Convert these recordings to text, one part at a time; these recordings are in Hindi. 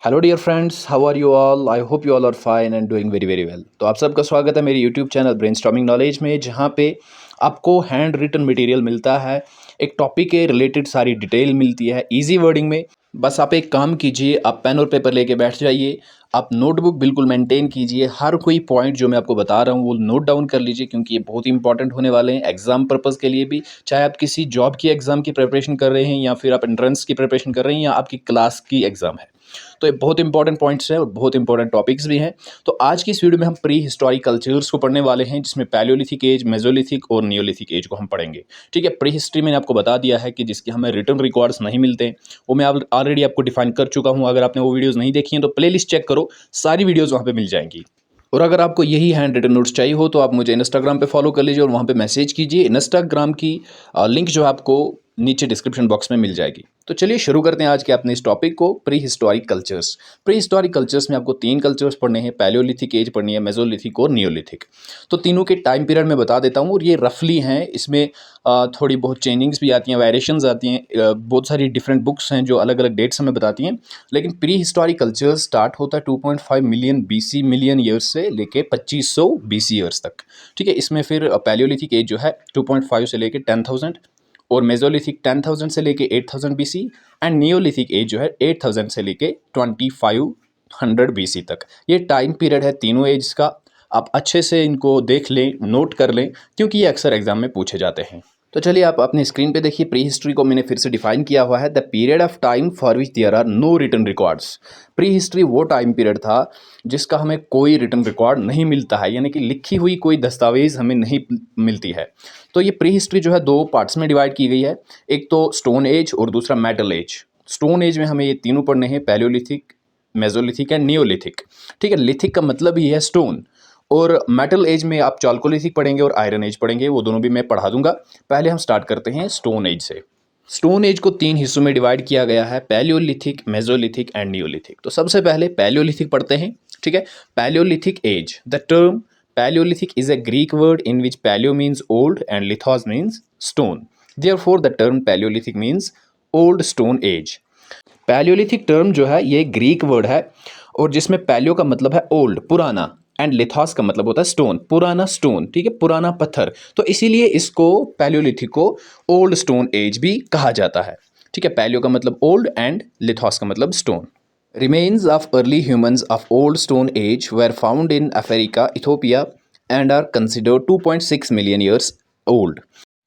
Hello dear friends, how are you all? I hope you all are fine and doing very very well. तो आप सबका स्वागत है मेरे यूट्यूब चैनल ब्रेनस्टॉर्मिंग नॉलेज में, जहाँ पे आपको हैंड रिटन मटेरियल मिलता है। एक टॉपिक के रिलेटेड सारी डिटेल मिलती है इजी वर्डिंग में। बस आप एक काम कीजिए, आप पेन और पेपर लेके बैठ जाइए, आप नोटबुक बिल्कुल मेंटेन कीजिए। हर कोई पॉइंट जो मैं आपको बता रहा हूँ वो नोट डाउन कर लीजिए, क्योंकि ये बहुत ही इंपॉर्टेंट होने वाले हैं एग्जाम पर्पज़ के लिए भी। चाहे आप किसी जॉब की एग्ज़ाम की प्रिपरेशन कर रहे हैं, या फिर आप एंट्रेंस की प्रिपरेशन कर रहे हैं, या आपकी क्लास की एग्ज़ाम है। तो ये बहुत इंपॉर्टेंट पॉइंट्स हैं और बहुत इंपॉर्टेंट टॉपिक्स भी हैं। तो आज की इस वीडियो में हम प्री हिस्टोरिक कल्चर्स को पढ़ने वाले हैं, जिसमें पैलियोलिथिक एज, मेसोलिथिक और नियोलिथिक एज को हम पढ़ेंगे। ठीक है, प्री हिस्ट्री मैंने आपको बता दिया है कि जिसके हमें रिटर्न रिकॉर्ड्स नहीं मिलते, वो मैं ऑलरेडी आपको डिफाइन कर चुका हूँ। अगर आपने वो वीडियोज़ नहीं देखी हैं तो प्लेलिस्ट चेक करो, सारी वीडियोज़ वहाँ पर मिल जाएंगी। और अगर आपको यही हैंड रिटन नोट्स चाहिए हो तो आप मुझे इंस्टाग्राम पे फॉलो कर लीजिए और वहाँ पे मैसेज कीजिए। इंस्टाग्राम की लिंक जो है आपको नीचे डिस्क्रिप्शन बॉक्स में मिल जाएगी। तो चलिए शुरू करते हैं आज के अपने इस टॉपिक को, pre historic cultures. Pre historic cultures में आपको 3 कल्चर्स पढ़ने हैं, पैलियोलिथिक एज पढ़नी है, मेसोलिथिक और नियोलिथिक। तो तीनों के टाइम पीरियड में बता देता हूँ, और ये रफली हैं। इसमें थोड़ी बहुत चेंजिंग्स भी आती हैं, वेरिएशंस आती हैं। बहुत सारी डिफरेंट बुक्स हैं जो अलग अलग डेट्स हमें बताती हैं। लेकिन प्री हिस्टोरिक कल्चर्स स्टार्ट होता है 2.5 मिलियन BC मिलियन ईयर्स से लेके 2500 BC ईयर्स तक। ठीक है, इसमें फिर पैलियोलिथिक एज जो है 2.5 से लेके 10,000, और मेसोलिथिक 10,000 से लेके 8,000 BC, एंड नियोलिथिक एज जो है 8,000 से लेके 2500 BC तक। ये टाइम पीरियड है तीनों एज का। आप अच्छे से इनको देख लें, नोट कर लें, क्योंकि ये अक्सर एग्जाम में पूछे जाते हैं। तो चलिए आप अपनी स्क्रीन पे देखिए, प्री हिस्ट्री को मैंने फिर से डिफाइन किया हुआ है, the period of time for which there are no written records. Prehistory वो टाइम पीरियड था जिसका हमें कोई रिटन रिकॉर्ड नहीं मिलता है, यानी कि लिखी हुई कोई दस्तावेज हमें नहीं मिलती है। तो ये प्री हिस्ट्री जो है 2 पार्ट्स में डिवाइड की गई है, एक तो स्टोन एज और दूसरा मेटल एज। स्टोन एज में हमें ये तीनों पढ़ने हैं, पैलियोलिथिक, मेसोलिथिक एंड नियोलिथिक। ठीक है, लिथिक का मतलब ही है स्टोन। और मेटल एज में आप चाल्कोलिथिक पढ़ेंगे और आयरन एज पढ़ेंगे, वो दोनों भी मैं पढ़ा दूंगा। पहले हम स्टार्ट करते हैं स्टोन एज से। स्टोन एज को 3 हिस्सों में डिवाइड किया गया है, पैलियोलिथिक, मेसोलिथिक एंड नियोलिथिक। तो सबसे पहले पैलियोलिथिक पढ़ते हैं। ठीक है, paleolithic age, the term paleolithic is a Greek word in which paleo means old and lithos means stone. Therefore, the term Paleolithic means old stone age. Palaeolithic term जो है ये ग्रीक वर्ड है, और जिसमें पैलियो का मतलब है ओल्ड, पुराना, एंड लिथोस का मतलब होता है स्टोन, पुराना स्टोन। ठीक है, पुराना पत्थर। तो इसीलिए इसको पैलियोलिथिक को ओल्ड स्टोन एज भी कहा जाता है। ठीक है, पैलियो का मतलब ओल्ड एंड लिथोस का मतलब stone. Remains of early humans of Old Stone Age were found in Africa, Ethiopia, and are considered 2.6 million years old.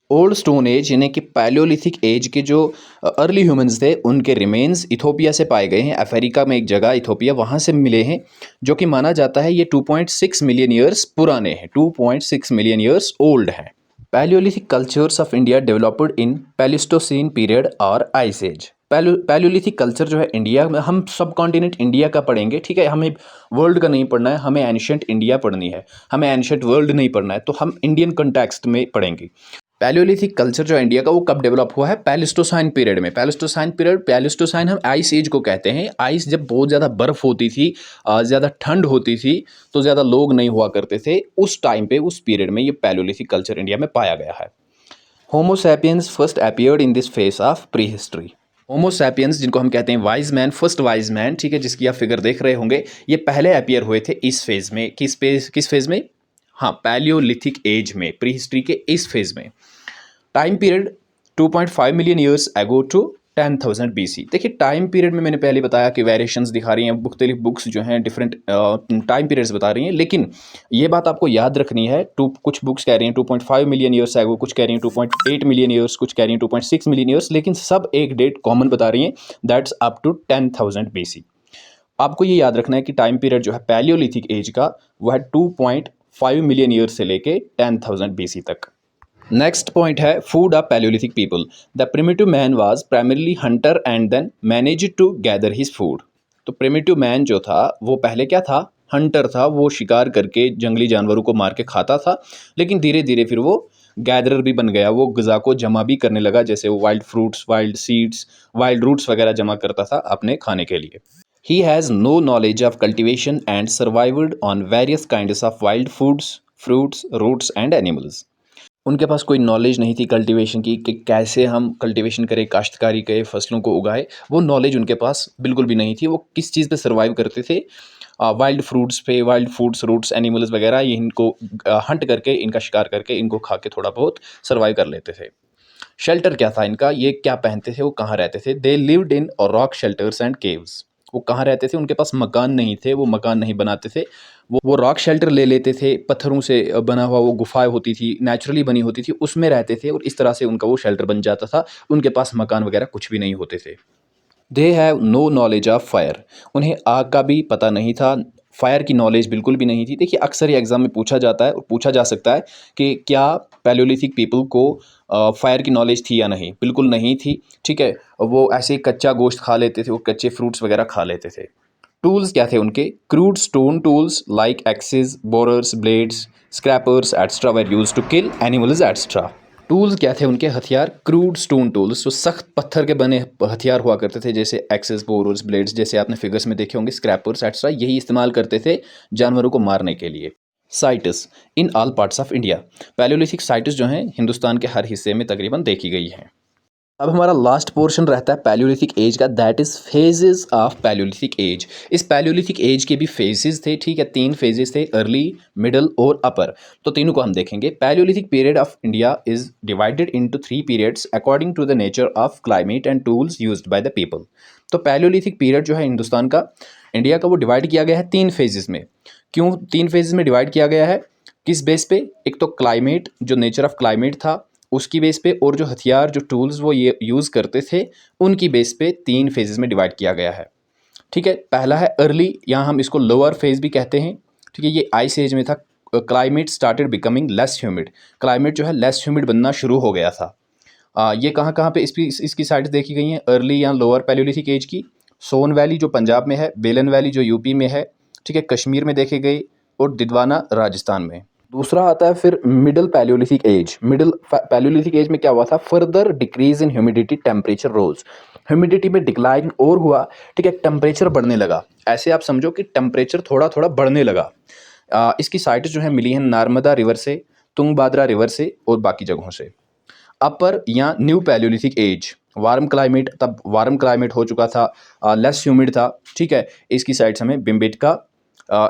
Old stone age यानी कि पैलियोलिथिक एज के जो अर्ली ह्यूमंस थे, उनके रिमेन्स इथोपिया से पाए गए हैं। अफ्रीका में एक जगह इथोपिया, वहाँ से मिले हैं, जो कि माना जाता है ये 2.6 मिलियन ईयर्स पुराने हैं, 2.6 मिलियन ईयर्स ओल्ड हैं। Palaeolithic cultures of India developed in Pleistocene period और आइस एज। पैलियोलिथिक कल्चर जो है इंडिया में, हम सब कॉन्टिनेंट इंडिया का पढ़ेंगे। ठीक है, हमें वर्ल्ड का नहीं पढ़ना है, हमें एंशिएंट इंडिया पढ़नी है, हमें एंशिएंट वर्ल्ड नहीं पढ़ना है। तो हम इंडियन कंटेक्स्ट में पढ़ेंगे। पैलियोलिथिक कल्चर जो है इंडिया का, वो कब डेवलप हुआ है? पैलिस्टोसाइन पीरियड में। पैलिस्टोसाइन पीरियड, पैलिस्टोसाइन हम आइस एज को कहते हैं। आइस जब बहुत ज़्यादा बर्फ़ होती थी, ज़्यादा ठंड होती थी, तो ज़्यादा लोग नहीं हुआ करते थे, उस टाइम पे, उस पीरियड में ये पैलियोलिथिक कल्चर इंडिया में पाया गया है। Homo sapiens first appeared in this phase of prehistory. Homo sapiens, जिनको हम कहते हैं wise man, first wise man, ठीक है, जिसकी आप फिगर देख रहे होंगे, ये पहले अपीयर हुए थे इस फेज में। किस फेज में? हाँ, पैलियोलिथिक एज में, प्री हिस्ट्री के इस फेज में। Time period 2.5 million years ago to 10,000 BC। देखिए, टाइम पीरियड में मैंने पहले बताया कि वेरिएशंस दिखा रही हैं, मुख्तलिफ बुक्स जो हैं डिफरेंट टाइम पीरियड्स बता रही हैं, लेकिन ये बात आपको याद रखनी है। कुछ बुक्स कह रही हैं 2.5 मिलियन ईयर्स एगो, कुछ कह रही हैं 2.8 मिलियन ईयर्स, कुछ कह रही हैं 2.6 मिलियन ईयर्स, लेकिन सब एक डेट कॉमन बता रही हैं, दैट्स अप टू 10,000 BC। आपको ये याद रखना है कि टाइम पीरियड जो है पैलियोलिथिक एज का, वह 2.5 मिलियन ईयर्स से लेके 10,000 BC तक। नेक्स्ट पॉइंट है food of paleolithic people. The primitive man was primarily hunter and then managed to gather his food. तो प्रिमिटिव मैन जो था वो पहले क्या था? हंटर था। वो शिकार करके जंगली जानवरों को मार के खाता था, लेकिन धीरे धीरे फिर वो गैदरर भी बन गया। वो ग़िज़ा को जमा भी करने लगा, जैसे वो wild fruits, wild seeds, wild roots वगैरह जमा करता था अपने खाने के लिए। He has no knowledge of cultivation and survived on various kinds of wild foods, fruits, roots and animals. उनके पास कोई नॉलेज नहीं थी कल्टीवेशन की कि कैसे हम कल्टीवेशन करें, काश्तकारी करें, फसलों को उगाएँ। वो नॉलेज उनके पास बिल्कुल भी नहीं थी। वो किस चीज़ पे सर्वाइव करते थे? वाइल्ड फ्रूट्स पे, वाइल्ड फूड्स, रूट्स, एनिमल्स वगैरह, ये इनको हंट करके, इनका शिकार करके, इनको खा के थोड़ा बहुत सर्वाइव कर लेते थे। शेल्टर क्या था इनका? ये क्या पहनते थे? वो कहाँ रहते थे? They lived in rock shelters and caves. वो कहाँ रहते थे? उनके पास मकान नहीं थे, वो मकान नहीं बनाते थे। वो रॉक शेल्टर ले लेते थे, पत्थरों से बना हुआ वो गुफाएँ होती थी, नेचुरली बनी होती थी, उसमें रहते थे और इस तरह से उनका वो शेल्टर बन जाता था। उनके पास मकान वगैरह कुछ भी नहीं होते थे। They have no knowledge of fire. उन्हें आग का भी पता नहीं था, फायर की नॉलेज बिल्कुल भी नहीं थी। देखिए अक्सर ये एग्ज़ाम में पूछा जाता है और पूछा जा सकता है कि क्या पैलियोलिथिक पीपल को फायर की नॉलेज थी या नहीं? बिल्कुल नहीं थी, ठीक है। वो ऐसे ही कच्चा गोश्त खा लेते थे, वो कच्चे फ्रूट्स वगैरह खा लेते थे। टूल्स क्या थे उनके? Crude stone tools like axes, borers, blades, scrapers etcetera were used to kill animals etcetera. Tools क्या थे उनके? हथियार, क्रूड स्टोन टूल्स, जो सख्त पत्थर के बने हथियार हुआ करते थे, जैसे एक्सेस, बोरर्स, ब्लेड्स, जैसे आपने फिगर्स में देखे होंगे, स्क्रैपर्स एट्सट्रा, यही इस्तेमाल करते थे जानवरों को मारने के लिए। Sites in all parts of India. Palaeolithic sites जो हैं हिंदुस्तान के हर हिस्से में तकरीबन देखी गई हैं। अब हमारा लास्ट पोर्शन रहता है पैलियोलिथिक एज का, that is phases of paleolithic age. इस पैलियोलिथिक एज के भी फेजेस थे, ठीक है, 3 फेजेस थे, अर्ली, मिडल और अपर। तो तीनों को हम देखेंगे। Paleolithic period of India is divided into 3 periods according to the nature of climate and tools used by the people. तो पैलियोलिथिक पीरियड जो है हिंदुस्तान का, इंडिया का, वो डिवाइड किया गया है 3 फेजेस में। क्यों 3 फेजेस में डिवाइड किया गया है? किस बेस पे? एक तो क्लाइमेट, जो नेचर ऑफ क्लाइमेट था उसकी बेस पे, और जो हथियार, जो टूल्स वो ये यूज़ करते थे उनकी बेस पे 3 फेजेस में डिवाइड किया गया है, ठीक है। पहला है अर्ली, यहाँ हम इसको लोअर फेज भी कहते हैं, ठीक है। ये आइस एज में था। Climate started becoming less humid. Climate जो है लेस ह्यूमिड बनना शुरू हो गया था। ये कहाँ कहाँ पे इसकी साइड्स देखी गई हैं अर्ली या लोअर पैलियोलिथिक एज की? सोन वैली जो पंजाब में है, बेलन वैली जो यूपी में है, ठीक है, कश्मीर में देखे गए, और दिदवाना राजस्थान में। दूसरा आता है फिर middle paleolithic age. Middle paleolithic age में क्या हुआ था? Further decrease in humidity, temperature rose. Humidity में डिक्लाइन और हुआ, ठीक है, टेम्परेचर बढ़ने लगा। ऐसे आप समझो कि टेम्परेचर थोड़ा थोड़ा बढ़ने लगा। इसकी साइट्स जो है मिली हैं नर्मदा रिवर से, तुंगभद्रा रिवर से और बाकी जगहों से। अपर या new paleolithic age, warm climate, तब वार्म क्लाइमेट हो चुका था, लेस ह्यूमिड था, ठीक है। इसकी साइड्स हमें बेम्बेटका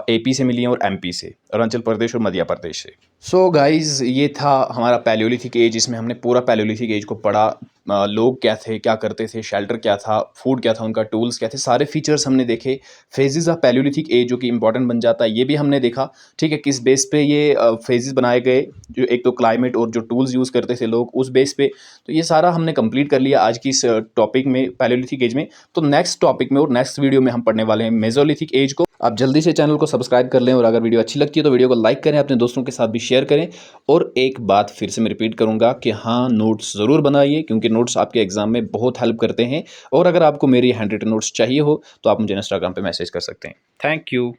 एपी से मिली हैं और एमपी से, अरुणाचल प्रदेश और मध्य प्रदेश से। सो गाइज ये था हमारा पैलियोलिथिक एज। इसमें हमने पूरा पैलियोलिथिक एज को पढ़ा। लोग क्या थे, क्या करते थे, शेल्टर क्या था, फूड क्या था उनका, टूल्स क्या थे, सारे फीचर्स हमने देखे। फेजेस ऑफ पैलियोलिथिक एज जो कि इंपॉर्टेंट बन जाता है, ये भी हमने देखा, ठीक है। किस बेस पे ये फेजेस बनाए गए, जो एक तो क्लाइमेट और जो टूल्स यूज़ करते थे लोग, उस बेस पे। तो ये सारा हमने कंप्लीट कर लिया आज की इस टॉपिक में, पैलियोलिथिक एज में। तो नेक्स्ट टॉपिक में और नेक्स्ट वीडियो में हम पढ़ने वाले हैं मेसोलिथिक एज को। आप जल्दी से चैनल को सब्सक्राइब कर लें, और अगर वीडियो अच्छी लगती है तो वीडियो को लाइक करें, अपने दोस्तों के साथ भी शेयर करें। और एक बात फिर से मैं रिपीट करूंगा कि हाँ, नोट्स ज़रूर बनाइए, क्योंकि नोट्स आपके एग्जाम में बहुत हेल्प करते हैं। और अगर आपको मेरी हैंड रिटन नोट्स चाहिए हो तो आप मुझे इंस्टाग्राम पे मैसेज कर सकते हैं। Thank you.